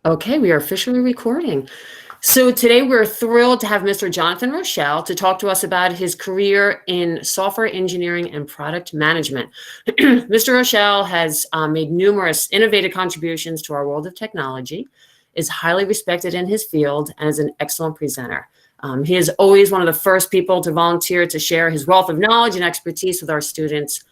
Okay, we are officially recording. So today we're thrilled to have Mr. Jonathan Rochelle to talk to us about his career in software engineering and product management. Mr. Rochelle has made numerous innovative contributions to our world of technology, is highly respected in his field, and is an excellent presenter. He is always one of the first people to volunteer to share his wealth of knowledge and expertise with our students,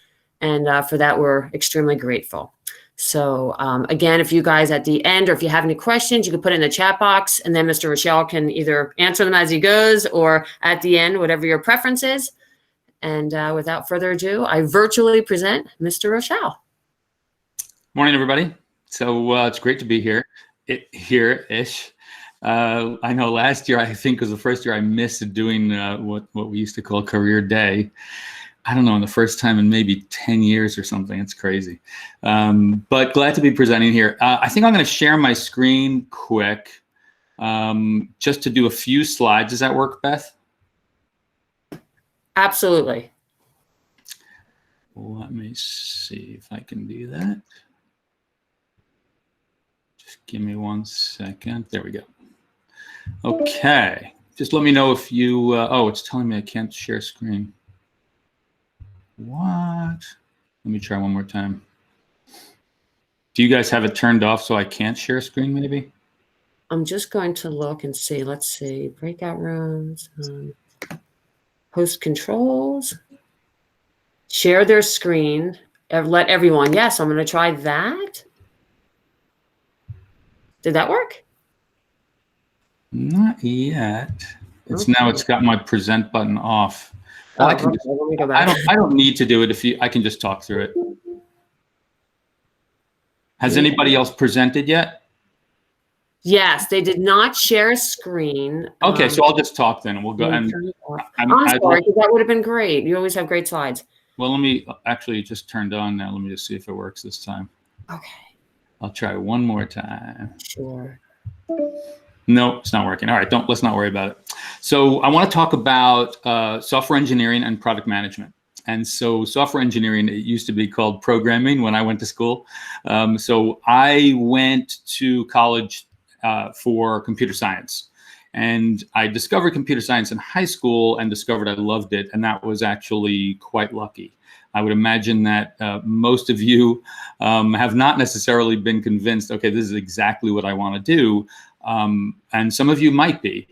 and for that we're extremely grateful. So again, if you guys at the end, or if you have any questions, you can put it in the chat box, and then Mr. Rochelle can either answer them as he goes or at the end, whatever your preference is. And without further ado, I virtually present Mr. Rochelle. Morning, everybody. So it's great to be here-ish. I know last year, I think, was the first year I missed doing what we used to call Career Day. I don't know, in the first time in maybe 10 years or something. It's crazy. But glad to be presenting here. I think I'm going to share my screen quick just to do a few slides. Does that work, Beth? Absolutely. Let me see if I can do that. Just give me 1 second. There we go. Okay. Just let me know if you, oh, it's telling me I can't share screen. What? Let me try one more time. Do you guys have it turned off so I can't share screen maybe? I'm just going to look and see. Let's see. Breakout rooms. Host controls. Share their screen. Let everyone. Yes, I'm going to try that. Did that work? Not yet. It's Okay. now it's got my present button off. Well, Oh, okay. Let me go back. I don't need to do it I can just talk through it. Has anybody else presented yet? Yes, they did not share a screen. Okay, so I'll just talk then, and we'll go. I'm sorry, because that would have been great. You always have great slides. Well, let me actually just turned on now. Let me just see if it works this time. Okay. I'll try one more time. Sure. No, it's not working. All right, let's not worry about it. So I want to talk about software engineering and product management. And so software engineering, it used to be called programming when I went to school. So I went to college for computer science. And I discovered computer science in high school and discovered I loved it. And that was actually quite lucky. I would imagine that most of you have not necessarily been convinced, okay, this is exactly what I want to do. And some of you might be,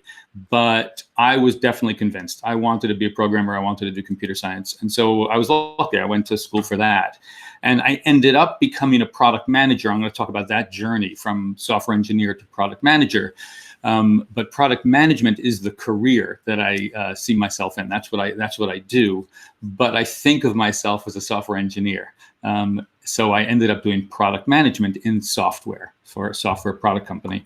but I was definitely convinced. I wanted to be a programmer. I wanted to do computer science. And so I was lucky. I went to school for that. And I ended up becoming a product manager. I'm going to talk about that journey from software engineer to product manager. But product management is the career that I see myself in. That's what I do. But I think of myself as a software engineer. So I ended up doing product management in software for a software product company.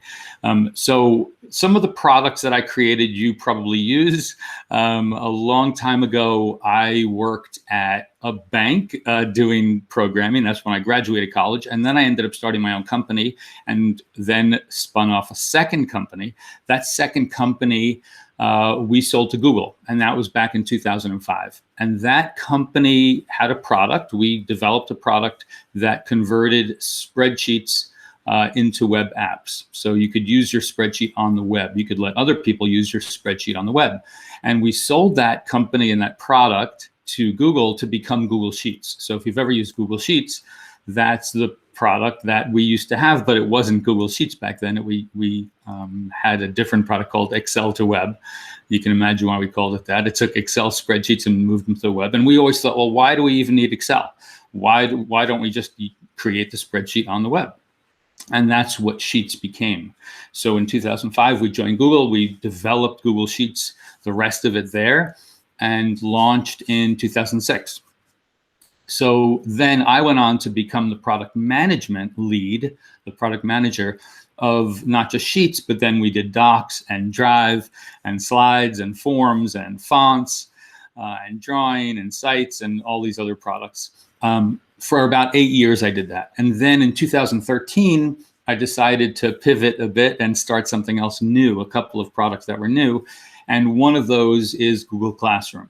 So some of the products that I created, you probably use. A long time ago, I worked at a bank doing programming. That's when I graduated college. And then I ended up starting my own company and then spun off a second company. That second company we sold to Google, and that was back in 2005. And that company had a product. We developed a product that converted spreadsheets into web apps. So you could use your spreadsheet on the web. You could let other people use your spreadsheet on the web. And we sold that company and that product to Google to become Google Sheets. So if you've ever used Google Sheets, that's the product that we used to have, but it wasn't Google Sheets back then. We had a different product called Excel to Web. You can imagine why we called it that. It took Excel spreadsheets and moved them to the web. And we always thought, well, why do we even need Excel? Why don't we just create the spreadsheet on the web? And that's what Sheets became. So in 2005, we joined Google. We developed Google Sheets, the rest of it there, and launched in 2006. So then I went on to become the product management lead, the product manager of not just Sheets, but then we did Docs and Drive and Slides and Forms and Fonts and Drawing and Sites and all these other products. For about 8 years, I did that. And then in 2013, I decided to pivot a bit and start something else new, a couple of products that were new. And one of those is Google Classroom.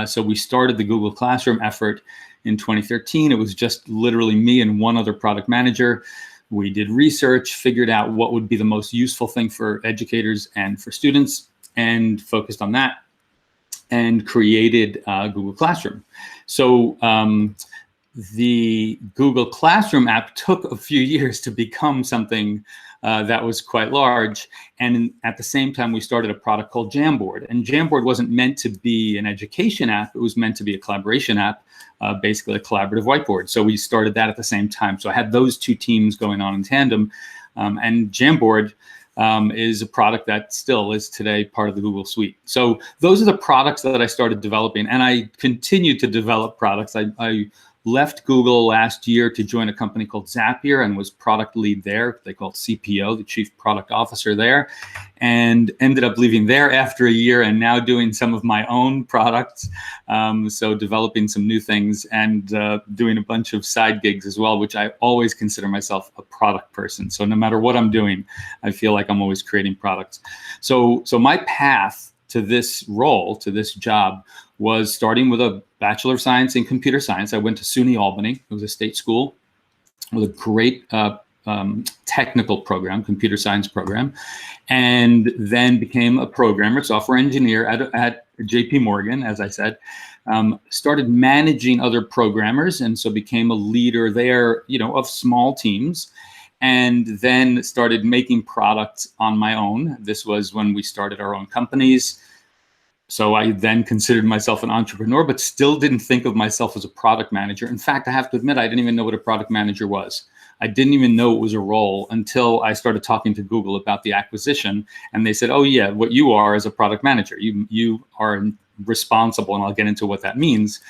So we started the Google Classroom effort in 2013. It was just literally me and one other product manager. We did research, figured out what would be the most useful thing for educators and for students, and focused on that, and created Google Classroom. So the Google Classroom app took a few years to become something that was quite large. And at the same time, we started a product called Jamboard. And Jamboard wasn't meant to be an education app. It was meant to be a collaboration app, basically a collaborative whiteboard. So we started that at the same time. So I had those two teams going on in tandem. And Jamboard is a product that still is today part of the Google Suite. So those are the products that I started developing. And I continued to develop products. I left Google last year to join a company called Zapier and was product lead there. They call it CPO, the Chief Product Officer there, and ended up leaving there after a year and now doing some of my own products. So developing some new things and doing a bunch of side gigs as well, which I always consider myself a product person. So no matter what I'm doing, I feel like I'm always creating products. So my path to this role, to this job, was starting with a Bachelor of Science in Computer Science. I went to SUNY Albany. It was a state school with a great technical program, computer science program, and then became a programmer, software engineer at JP Morgan, as I said. Started managing other programmers, and so became a leader there, of small teams. And then started making products on my own. This was when we started our own companies. So I then considered myself an entrepreneur, but still didn't think of myself as a product manager. In fact, I have to admit, I didn't even know what a product manager was. I didn't even know it was a role until I started talking to Google about the acquisition. And they said, oh yeah, what you are is a product manager. You are responsible, and I'll get into what that means,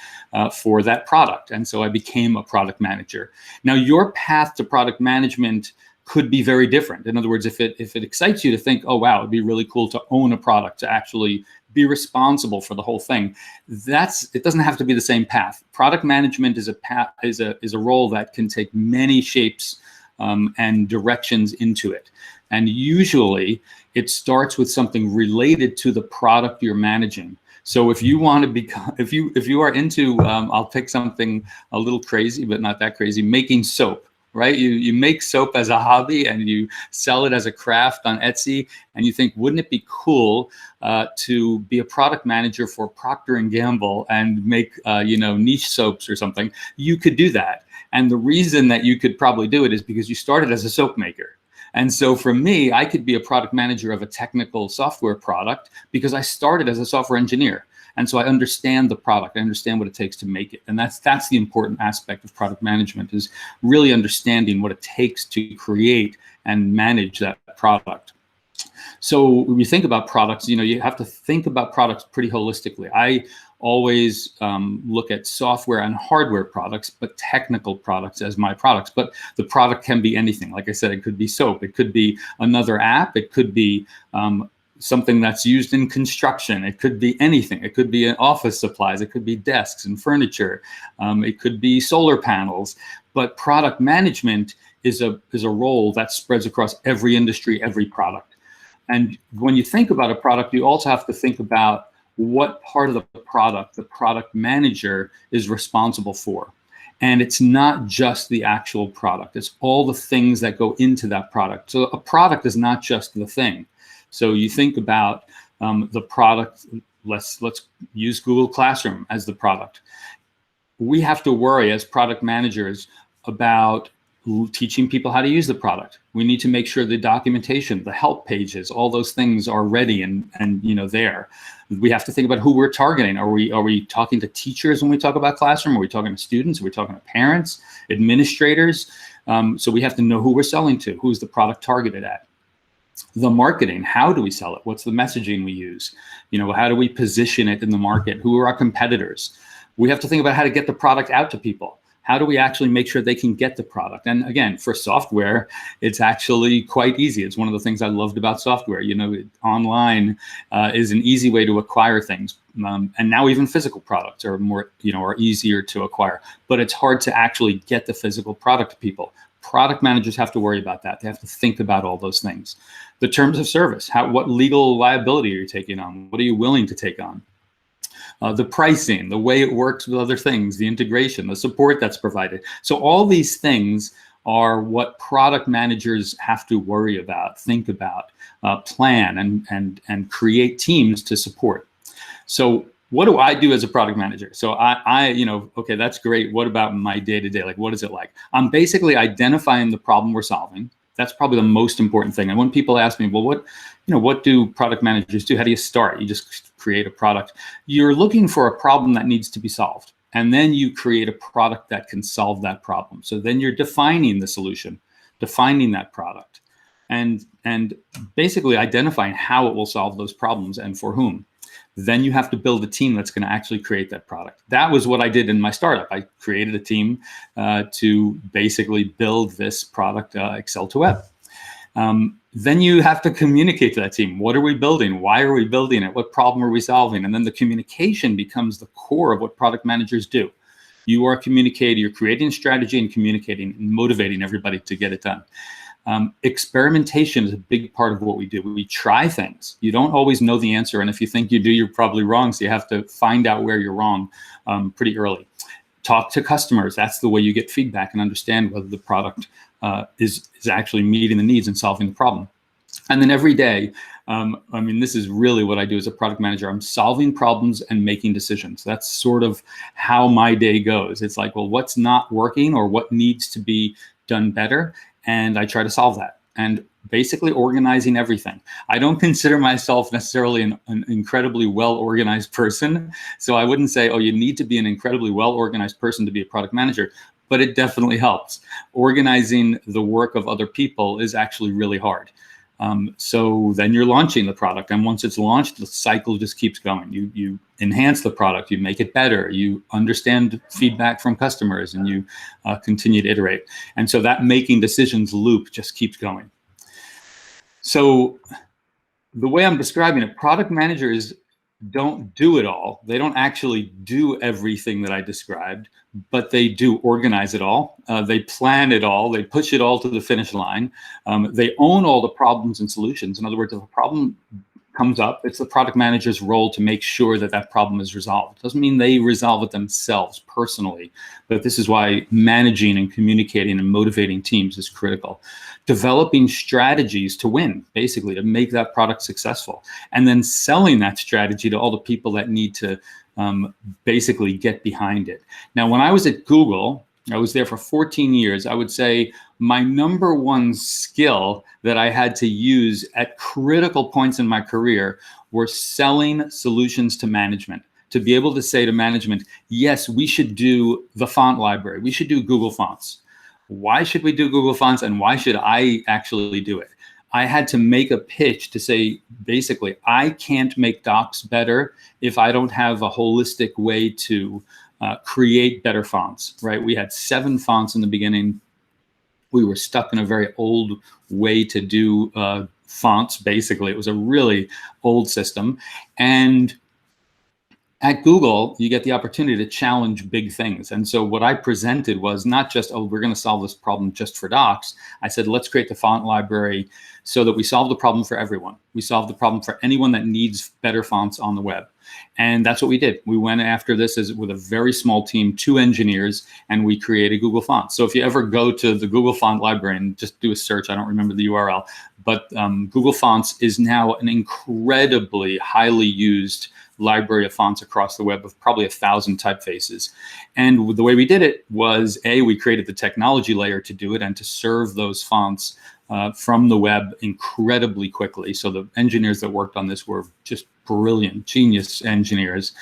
for that product. And so I became a product manager. Now, your path to product management could be very different. In other words, if it excites you to think, oh wow, it'd be really cool to own a product, to actually be responsible for the whole thing, it doesn't have to be the same path. Product management is a role that can take many shapes and directions into it. And usually it starts with something related to the product you're managing. So if you want to become, if you are into, I'll pick something a little crazy, but not that crazy, making soap. Right? You make soap as a hobby and you sell it as a craft on Etsy, and you think, wouldn't it be cool to be a product manager for Procter & Gamble and make niche soaps or something? You could do that. And the reason that you could probably do it is because you started as a soap maker. And so for me, I could be a product manager of a technical software product because I started as a software engineer. And so I understand the product. I understand what it takes to make it. And that's the important aspect of product management, is really understanding what it takes to create and manage that product. So when you think about products, you have to think about products pretty holistically. I always look at software and hardware products, but technical products as my products. But the product can be anything. Like I said, it could be soap. It could be another app. It could be something that's used in construction. It could be anything. It could be office supplies. It could be desks and furniture. It could be solar panels. But product management is a role that spreads across every industry, every product. And when you think about a product, you also have to think about what part of the product manager is responsible for. And it's not just the actual product. It's all the things that go into that product. So a product is not just the thing. So you think about the product. Let's use Google Classroom as the product. We have to worry as product managers about teaching people how to use the product. We need to make sure the documentation, the help pages, all those things are ready and there. We have to think about who we're targeting. Are we talking to teachers when we talk about Classroom? Are we talking to students? Are we talking to parents, administrators? So we have to know who we're selling to. Who's the product targeted at? The marketing, how do we sell it? What's the messaging we use? How do we position it in the market? Who are our competitors? We have to think about how to get the product out to people. How do we actually make sure they can get the product? And again, for software, it's actually quite easy. It's one of the things I loved about software. Online is an easy way to acquire things. And now even physical products are more, are easier to acquire. But it's hard to actually get the physical product to people. Product managers have to worry about that. They have to think about all those things. The terms of service, what legal liability are you taking on? What are you willing to take on? The pricing, the way it works with other things, the integration, the support that's provided. So all these things are what product managers have to worry about, think about, plan, and create teams to support. So what do I do as a product manager? So okay, that's great. What about my day-to-day? Like, what is it like? I'm basically identifying the problem we're solving. That's probably the most important thing. And when people ask me, well, what do product managers do? How do you start? You just create a product. You're looking for a problem that needs to be solved. And then you create a product that can solve that problem. So then you're defining the solution, defining that product, and basically identifying how it will solve those problems and for whom. Then you have to build a team that's going to actually create that product. That was what I did in my startup. I created a team to basically build this product, Excel to Web. Then you have to communicate to that team. What are we building? Why are we building it? What problem are we solving? And then the communication becomes the core of what product managers do. You are communicating, you're creating a strategy and communicating and motivating everybody to get it done. Experimentation is a big part of what we do. We try things. You don't always know the answer. And if you think you do, you're probably wrong. So you have to find out where you're wrong pretty early. Talk to customers. That's the way you get feedback and understand whether the product is actually meeting the needs and solving the problem. And then every day, this is really what I do as a product manager. I'm solving problems and making decisions. That's sort of how my day goes. It's like, well, what's not working or what needs to be done better? And I try to solve that. And basically organizing everything. I don't consider myself necessarily an incredibly well-organized person. So I wouldn't say, oh, you need to be an incredibly well-organized person to be a product manager, but it definitely helps. Organizing the work of other people is actually really hard. So then you're launching the product. And once it's launched, the cycle just keeps going. You enhance the product, you make it better, you understand feedback from customers, and you continue to iterate. And so that making decisions loop just keeps going. So the way I'm describing it, product managers don't do it all. They don't actually do everything that I described, but they do organize it all. They plan it all. They push it all to the finish line. They own all the problems and solutions. In other words, if a problem comes up, it's the product manager's role to make sure that that problem is resolved. Doesn't mean they resolve it themselves personally, but this is why managing and communicating and motivating teams is critical. Developing strategies to win, basically, to make that product successful, and then selling that strategy to all the people that need to basically get behind it. Now, when I was at Google, I was there for 14 years. I would say my number one skill that I had to use at critical points in my career were selling solutions to management. To be able to say to management, yes, we should do the font library. We should do Google Fonts. Why should we do Google Fonts, and why should I actually do it? I had to make a pitch to say, basically, I can't make docs better if I don't have a holistic way to create better fonts, right? We had 7 fonts in the beginning. We were stuck in a very old way to do fonts, basically. It was a really old system. And at Google, you get the opportunity to challenge big things. And so what I presented was not just, oh, we're going to solve this problem just for docs. I said, let's create the font library so that we solve the problem for everyone. We solve the problem for anyone that needs better fonts on the web. And that's what we did. We went after this with a very small team, 2 engineers, and we created Google Fonts. So if you ever go to the Google Font Library and just do a search, I don't remember the URL, but Google Fonts is now an incredibly highly used library of fonts across the web of probably 1,000 typefaces. And the way we did it was, we created the technology layer to do it and to serve those fonts from the web incredibly quickly. So the engineers that worked on this were just brilliant, genius engineers.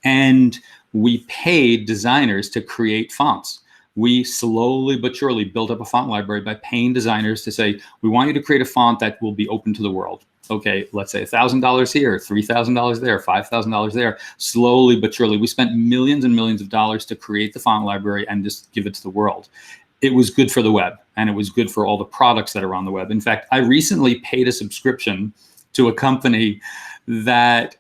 And we paid designers to create fonts. We slowly but surely built up a font library by paying designers to say, we want you to create a font that will be open to the world. Okay, let's say $1,000 here, $3,000 there, $5,000 there. Slowly but surely, we spent millions and millions of dollars to create the font library and just give it to the world. It was good for the web, and it was good for all the products that are on the web. In fact, I recently paid a subscription to a company that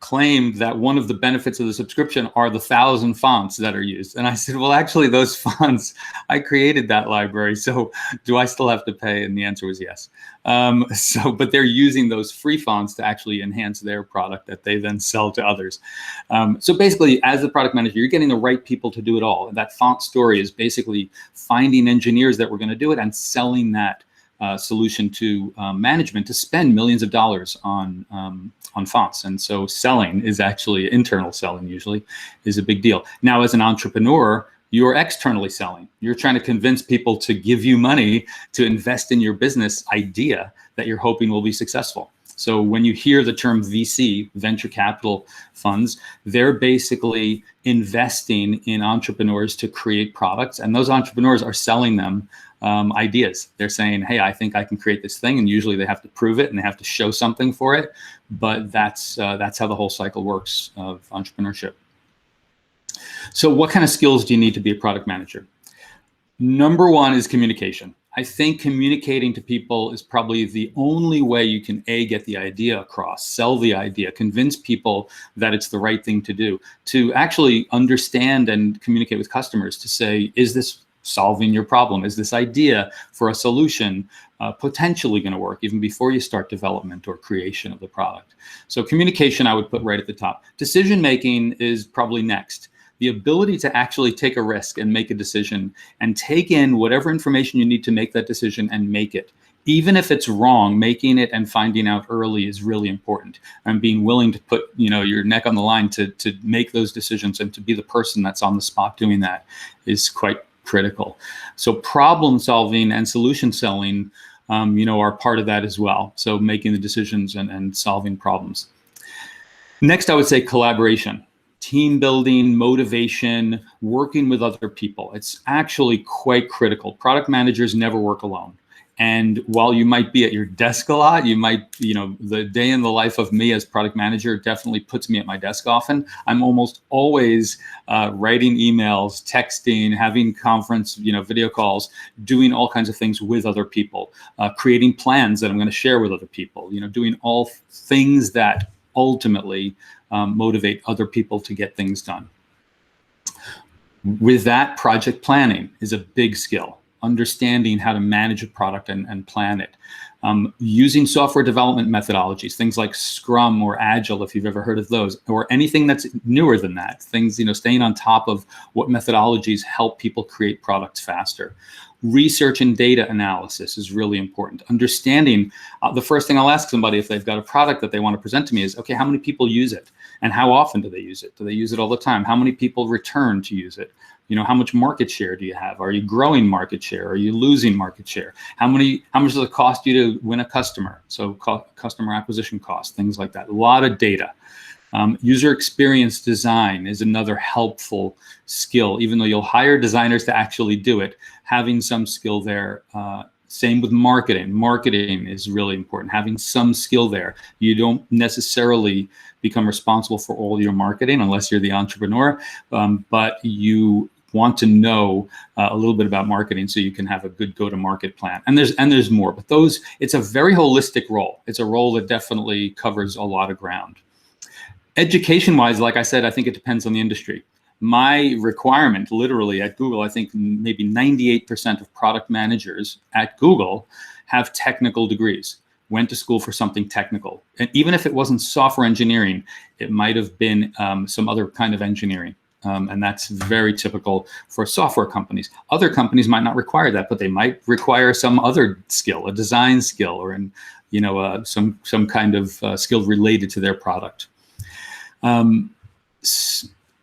claimed that one of the benefits of the subscription are the 1,000 fonts that are used. And I said, well, actually, those fonts, I created that library. So do I still have to pay? And the answer was yes. But they're using those free fonts to actually enhance their product that they then sell to others. So basically, as the product manager, you're getting the right people to do it all. And that font story is basically finding engineers that were going to do it and selling that solution to management to spend millions of dollars on fonts. And so selling is actually, internal selling usually, is a big deal. Now, as an entrepreneur, you're externally selling. You're trying to convince people to give you money to invest in your business idea that you're hoping will be successful. So when you hear the term VC, venture capital funds, they're basically investing in entrepreneurs to create products, and those entrepreneurs are selling them ideas. They're saying, hey, I think I can create this thing, and usually they have to prove it and they have to show something for it, but that's how the whole cycle works of entrepreneurship. So what kind of skills do you need to be a product manager? Number one is communication. I think communicating to people is probably the only way you can get the idea across, sell the idea, convince people that it's the right thing to do, to actually understand and communicate with customers to say, is this solving your problem? Is this idea for a solution potentially going to work even before you start development or creation of the product? So communication, I would put right at the top. Decision making is probably next. The ability to actually take a risk and make a decision and take in whatever information you need to make that decision and make it. Even if it's wrong, making it and finding out early is really important. And being willing to put, your neck on the line to make those decisions and to be the person that's on the spot doing that is quite critical. So problem solving and solution selling, are part of that as well. So making the decisions and solving problems. Next, I would say collaboration. Team building, motivation, working with other people. It's actually quite critical. Product managers never work alone. And while you might be at your desk a lot, you might, the day in the life of me as product manager definitely puts me at my desk often. I'm almost always writing emails, texting, having conference, video calls, doing all kinds of things with other people, creating plans that I'm going to share with other people, doing all things that ultimately motivate other people to get things done. With that, project planning is a big skill. Understanding how to manage a product and plan it. Using software development methodologies, things like Scrum or Agile, if you've ever heard of those, or anything that's newer than that. Things, staying on top of what methodologies help people create products faster. Research and data analysis is really important. Understanding, the first thing I'll ask somebody if they've got a product that they want to present to me is, okay, how many people use it? And how often do they use it? Do they use it all the time? How many people return to use it? How much market share do you have? Are you growing market share? Are you losing market share? How much does it cost you to win a customer? So customer acquisition costs, things like that. A lot of data. User experience design is another helpful skill. Even though you'll hire designers to actually do it, having some skill there. Same with marketing. Marketing is really important. Having some skill there. You don't necessarily become responsible for all your marketing unless you're the entrepreneur, but you want to know a little bit about marketing so you can have a good go-to-market plan. And there's more, but it's a very holistic role. It's a role that definitely covers a lot of ground. Education-wise, like I said, I think it depends on the industry. My requirement, literally at Google, I think maybe 98% of product managers at Google have technical degrees, went to school for something technical. And even if it wasn't software engineering, it might have been some other kind of engineering. And that's very typical for software companies. Other companies might not require that, but they might require some other skill, a design skill, or some kind of skill related to their product.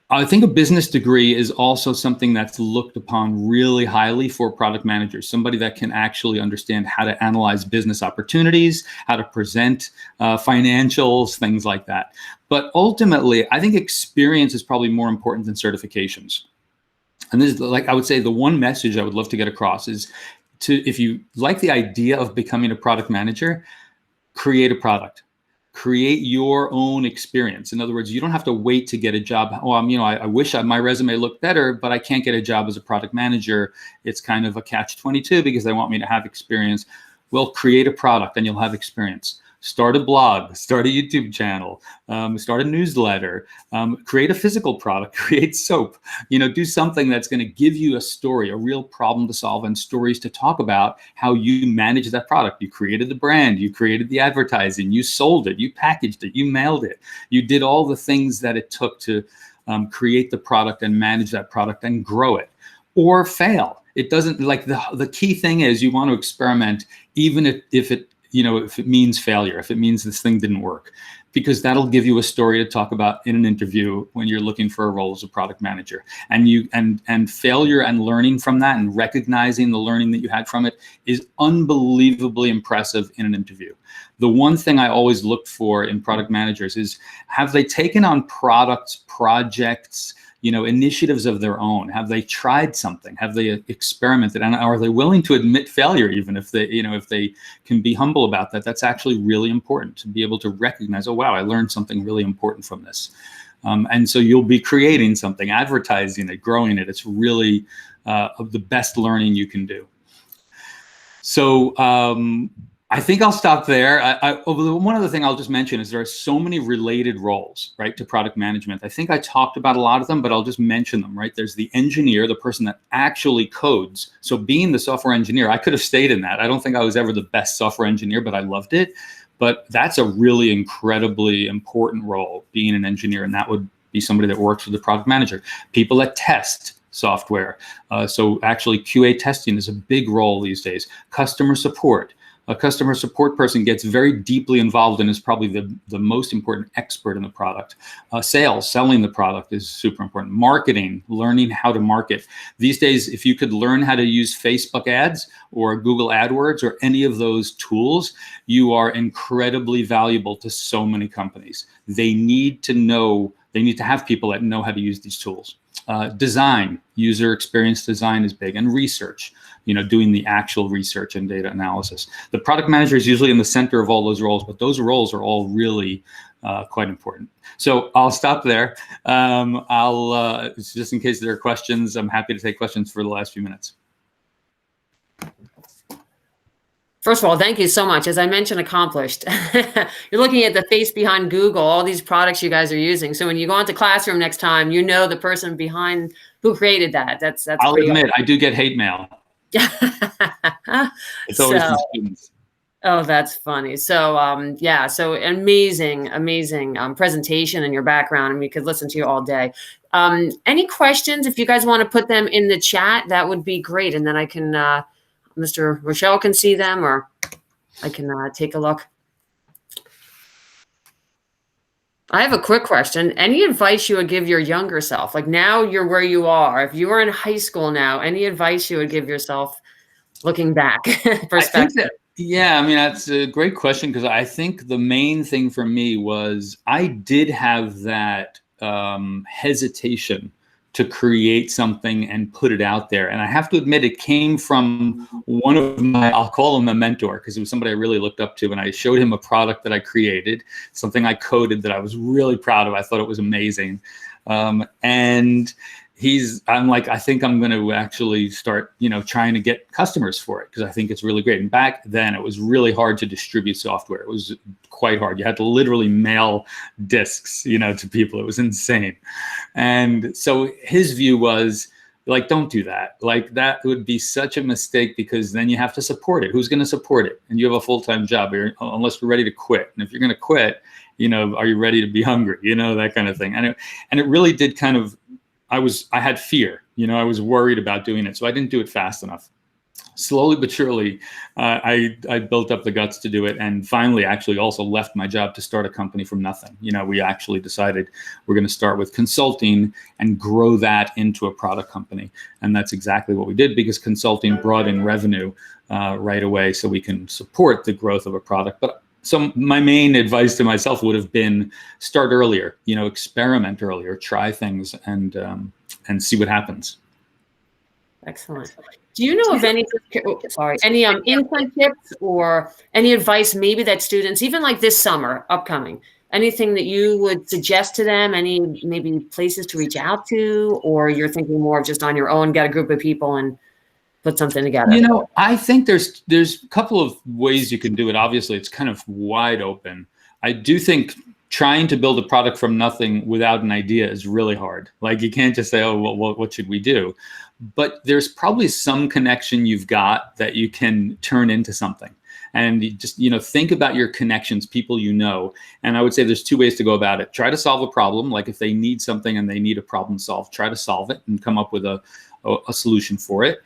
I think a business degree is also something that's looked upon really highly for product managers, somebody that can actually understand how to analyze business opportunities, how to present financials, things like that. But ultimately, I think experience is probably more important than certifications. And this is, like, I would say the one message I would love to get across is if you like the idea of becoming a product manager, create a product. Create your own experience. In other words, you don't have to wait to get a job. Oh, I wish my resume looked better, but I can't get a job as a product manager. It's kind of a catch-22 because they want me to have experience. Well, create a product and you'll have experience. start a blog, start a YouTube channel, start a newsletter, create a physical product, create soap, do something that's going to give you a story, a real problem to solve, and stories to talk about how you manage that product. You created the brand, you created the advertising, you sold it, you packaged it, you mailed it, you did all the things that it took to create the product and manage that product and grow it, or fail. It doesn't, like, the key thing is you want to experiment, even if it means failure, if it means this thing didn't work, because that'll give you a story to talk about in an interview when you're looking for a role as a product manager. And failure and learning from that and recognizing the learning that you had from it is unbelievably impressive in an interview. The one thing I always look for in product managers is, have they taken on products, projects, initiatives of their own? Have they tried something? Have they experimented? And are they willing to admit failure, even if they can be humble about that? That's actually really important, to be able to recognize, oh, wow, I learned something really important from this. And so you'll be creating something, advertising it, growing it. It's really the best learning you can do. So I think I'll stop there. One other thing I'll just mention is there are so many related roles, right, to product management. I think I talked about a lot of them, but I'll just mention them, right? There's the engineer, the person that actually codes. So being the software engineer, I could have stayed in that. I don't think I was ever the best software engineer, but I loved it. But that's a really incredibly important role, being an engineer, and that would be somebody that works with the product manager. People that test software. So actually QA testing is a big role these days. Customer support. A customer support person gets very deeply involved and is probably the most important expert in the product. Sales, selling the product is super important. Marketing, learning how to market. These days, if you could learn how to use Facebook ads or Google AdWords or any of those tools, you are incredibly valuable to so many companies. They need to have people that know how to use these tools. Design, user experience design is big, and research, doing the actual research and data analysis. The product manager is usually in the center of all those roles, but those roles are all really quite important. So I'll stop there. Just in case there are questions, I'm happy to take questions for the last few minutes. First of all, thank you so much. As I mentioned, accomplished. You're looking at the face behind Google, all these products you guys are using. So when you go into Classroom next time, the person behind who created that. That's I'll pretty admit, I do get hate mail. It's always the students. Oh, that's funny. So yeah, so amazing presentation and your background, and we could listen to you all day. Any questions? If you guys want to put them in the chat, that would be great. And then I can, Mr. Rochelle can see them, or I can take a look. I have a quick question. Any advice you would give your younger self? Like, now you're where you are. If you were in high school now, any advice you would give yourself looking back? Perspective. Yeah, I mean, that's a great question, because I think the main thing for me was I did have that hesitation to create something and put it out there. And I have to admit, it came from one of my, I'll call him a mentor, because it was somebody I really looked up to. And I showed him a product that I created, something I coded that I was really proud of. I thought it was amazing. And I'm like, I think I'm going to actually start, trying to get customers for it, because I think it's really great. And back then it was really hard to distribute software. It was quite hard. You had to literally mail discs, to people. It was insane. And so his view was like, don't do that. Like, that would be such a mistake, because then you have to support it. Who's going to support it? And you have a full-time job, unless you're ready to quit. And if you're going to quit, are you ready to be hungry? That kind of thing. And it really did kind of, I had fear, I was worried about doing it. So I didn't do it fast enough. Slowly but surely, I built up the guts to do it, and finally actually also left my job to start a company from nothing. We actually decided we're going to start with consulting and grow that into a product company. And that's exactly what we did, because consulting brought in revenue right away, so we can support the growth of a product. But so my main advice to myself would have been, start earlier, experiment earlier, try things, and see what happens. Excellent. Do you know of any internships or any advice maybe that students, even like this summer upcoming, anything that you would suggest to them, any maybe places to reach out to, or you're thinking more of just on your own, get a group of people and put something together? I think there's a couple of ways you can do it. Obviously, it's kind of wide open. I do think trying to build a product from nothing without an idea is really hard. Like, you can't just say, oh, well, what should we do? But there's probably some connection you've got that you can turn into something. And you just, think about your connections, people And I would say there's two ways to go about it. Try to solve a problem. Like, if they need something and they need a problem solved, try to solve it and come up with a solution for it.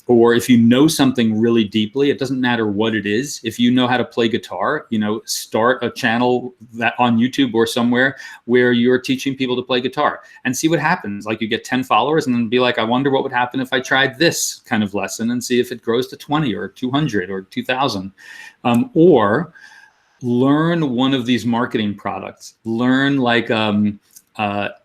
Or if you know something really deeply, it doesn't matter what it is. If you know how to play guitar, start a channel that on YouTube or somewhere where you're teaching people to play guitar and see what happens. Like, you get 10 followers and then be like, I wonder what would happen if I tried this kind of lesson, and see if it grows to 20 or 200 or 2,000. Or learn one of these marketing products. Learn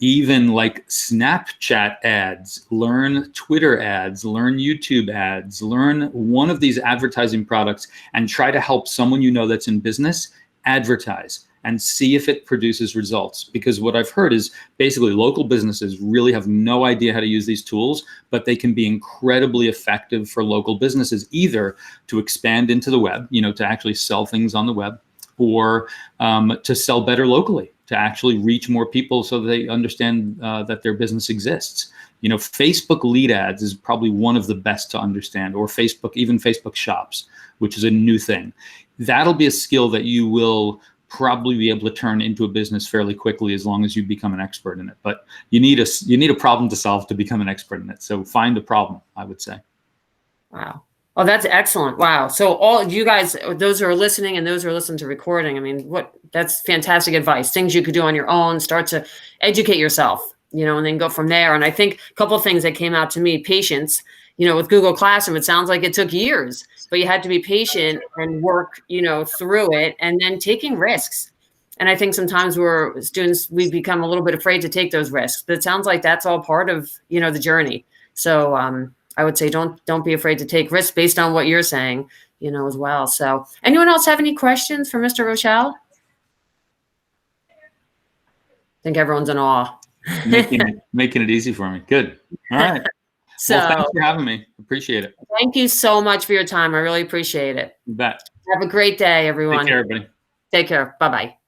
even like Snapchat ads, learn Twitter ads, learn YouTube ads, learn one of these advertising products and try to help someone that's in business advertise and see if it produces results. Because what I've heard is basically local businesses really have no idea how to use these tools, but they can be incredibly effective for local businesses, either to expand into the web, to actually sell things on the web, or to sell better locally, to actually reach more people so they understand that their business exists. Facebook lead ads is probably one of the best to understand, or even Facebook shops, which is a new thing. That'll be a skill that you will probably be able to turn into a business fairly quickly, as long as you become an expert in it. But you need a problem to solve to become an expert in it. So find a problem, I would say. Wow. Oh, that's excellent. Wow. So all you guys, those who are listening and those who are listening to recording, I mean, that's fantastic advice. Things you could do on your own, start to educate yourself, and then go from there. And I think a couple of things that came out to me: patience. With Google Classroom, it sounds like it took years, but you had to be patient and work, through it, and then taking risks. And I think sometimes we become a little bit afraid to take those risks, but it sounds like that's all part of, the journey. So, I would say don't be afraid to take risks based on what you're saying, as well. So anyone else have any questions for Mr. Rochelle? I think everyone's in awe. Making it easy for me. Good. All right. So well, thanks for having me. Appreciate it. Thank you so much for your time. I really appreciate it. You bet. Have a great day, everyone. Take care, everybody. Take care. Bye-bye.